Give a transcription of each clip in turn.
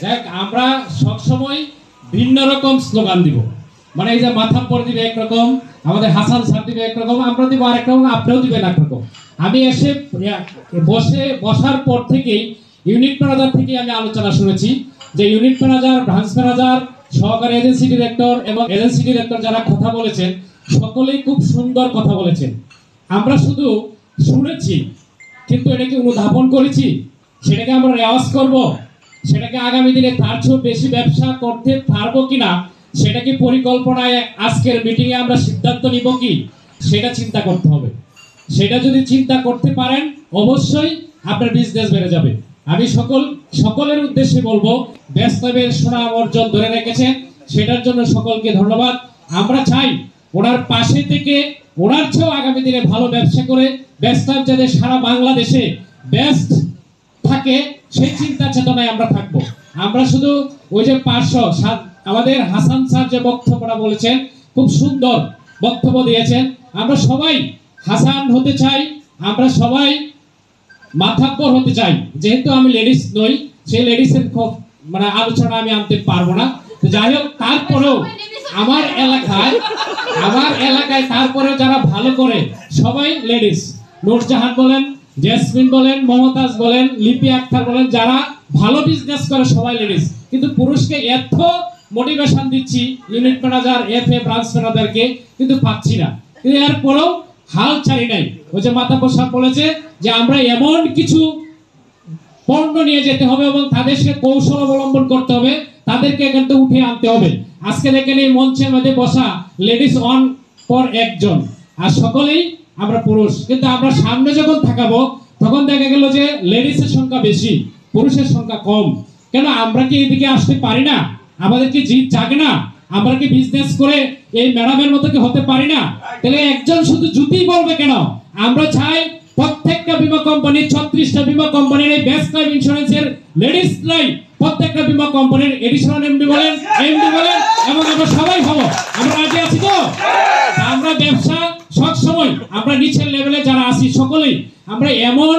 দেখ আমরা সবসময় ভিন্ন রকম স্লোগান দিব, মানে এই যে মাথা পরে দিবে একরকম, আমাদের হাসান স্যার দিবে একরকম, আমরা দিব আরেক রকম, আপনিও দিবেন একরকম। আমি এসে বসার পর থেকেই ইউনিট ম্যানেজার থেকে আমি আলোচনা শুনেছি যে ইউনিট ম্যানেজার, ব্রাঞ্চ ম্যানেজার, সহকারী এজেন্সি ডিরেক্টর এবং এজেন্সি ডিরেক্টর যারা কথা বলেছেন সকলেই খুব সুন্দর কথা বলেছেন। আমরা শুধু শুনেছি, কিন্তু এটাকে অনুধাবন করেছি, সেটাকে আমরা রেওয়াজ করব, সেটাকে আগামী দিনে তার চেয়েও বেশি ব্যবসা করতে পারবো কিনা, সেটা কি পরিকল্পনায় আজকের মিটিং এ আমরা সিদ্ধান্ত নিব কি, সেটা চিন্তা করতে হবে। সেটা যদি চিন্তা করতে পারেন অবশ্যই আপনার বিজনেস বেড়ে যাবে। আমি সকলের উদ্দেশ্যে বলবো, ব্যস্তবের সুনাম অর্জন ধরে রেখেছে, সেটার জন্য সকলকে ধন্যবাদ। আমরা চাই ওনার পাশে থেকে ওনার চেয়েও আগামী দিনে ভালো ব্যবসা করে ব্যস্তাব যাতে সারা বাংলাদেশে বেস্ট থাকে সেই চিন্তা চেতনায় আমরা থাকবো। আমরা শুধু ওই যে 500 আমাদের হাসান স্যার যে বক্তব্যটা বলেছেন খুব সুন্দর বক্তব্য দিয়েছেন। আমরা সবাই হাসান হতে চাই, আমরা সবাই মাথাব্বর হতে চাই। যেহেতু আমি লেডিস নই, সেই লেডিসের মানে আলোচনা আমি আনতে পারবো না। যাই হোক, তারপরেও আমার এলাকায় তারপরেও যারা ভালো করে সবাই লেডিস, নূরজাহান বলেন, জেসমিন বলেন, মমতাজ বলেন, লিপি আক্তার বলেন, যারা ভালো বিজনেস করে সবাই লেডিস। কিন্তু পুরুষকে এত মোটিভেশন দিচ্ছি ইউনিট ম্যানেজার, এফএ, ব্রাঞ্চ ম্যানেজারকে, কিন্তু পাচ্ছি না। কিন্তু এরপরেও হাল ছাড়ি নাই। ওই যে মাতাব্বর সাহেব বলেছে যে আমরা এমন কিছু পণ্য নিয়ে যেতে হবে এবং তাদেরকে কৌশল অবলম্বন করতে হবে, তাদেরকে এখান থেকে উঠে আনতে হবে। আজকে দেখেন এই মঞ্চের মধ্যে বসা লেডিস অন পর একজন, আর সকলেই আমরা পুরুষ। কিন্তু আমরা সামনে যখন থাকাবো তখন দেখা গেল যে লেডিসের সংখ্যা বেশি, পুরুষের সংখ্যা কম। কেন আমরা কি এদিকে আসতে পারি না? আমাদের কি জিদ জাগে না? আমরা কি বিজনেস করে এই ম্যাডামের মতো কি হতে পারি না? তাহলে একজন শুধু জুতি বলবে কেন? আমরা চাই প্রত্যেকটা বীমা কোম্পানি, 36টা বীমা কোম্পানির এই বেস্ট লাইফ ইন্স্যুরেন্সের লেডিসরাই প্রত্যেকটা বীমা কোম্পানির এডিশনাল এমডি বলেন, এবং আমরা সবাই হব। আমরা রাজি আছি তো? আমরা ব্যবসা সব সময় আমরা নিচের লেভেলে যারা আছি সকলেই আমরা এমন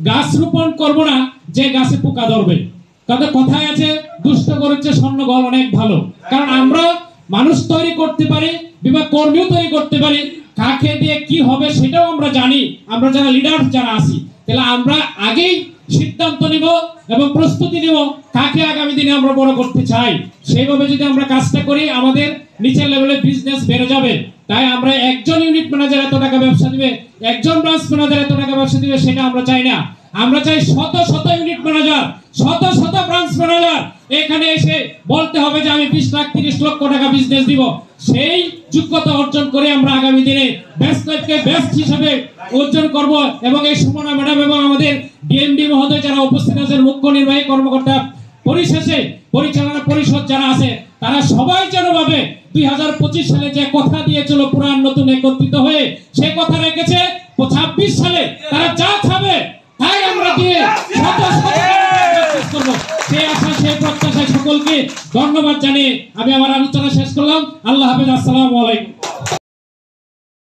গাছ রোপণ করব না যে গাছে পোকা ধরবে। তাদের কথায় আছে, দুষ্ট করেছে স্বর্ণ গল অনেক ভালো। কারণ আমরা মানুষ তৈরি করতে পারি, বীমা কর্মীও তৈরি করতে পারি, কাকে দিয়ে কি হবে সেটাও আমরা জানি। আমরা যারা লিডার যারা আছি, তাহলে আমরা আগেই সিদ্ধান্ত নিব এবং প্রস্তুতি নিব কাকে আগামী দিনে আমরা বড় করতে চাই। সেইভাবে যদি আমরা কাজটা করি আমাদের নিচের লেভেলে বিজনেস বেড়ে যাবে। তাই আমরা একজন ইউনিট ম্যানেজার এত টাকা ব্যবসা দিবে, একজন ব্রাঞ্চ ম্যানেজার এত টাকা ব্যবসা দিবে, সেটা আমরা চাই না। আমরা চাই শত শত ইউনিট ম্যানেজার, শত শত ব্রাঞ্চ ম্যানেজার এখানে এসে বলতে হবে যে আমি 20 লাখ 30 লক্ষ টাকা বিজনেস দিব। সেই যোগ্যতা অর্জন করে আমরা আগামী দিনে বেস্ট লাইফকে বেস্ট হিসেবে অর্জন করব। এবং এই সুমনা ম্যাডাম এবং আমাদের ডিএমডি মহোদয় যারা উপস্থিত আছেন, মুখ্য নির্বাহী কর্মকর্তা, পরিশেষে পরিচালনা পরিষদ যারা আছে, তারা সবাই যেন ভাবে 2025 সালে যে কথা দিয়েছিল পুরান নতুন একত্রিত হয়ে, সেই কথা রেখেছে। 26 সালে তারা যা খাবে তাই আমরা দিয়ে শত শত করব। সেই আশা, সেই প্রত্যাশায় সকলকে ধন্যবাদ জানিয়ে আমি আমার আলোচনা শেষ করলাম। আল্লাহ হাফেজ, আসসালামু আলাইকুম।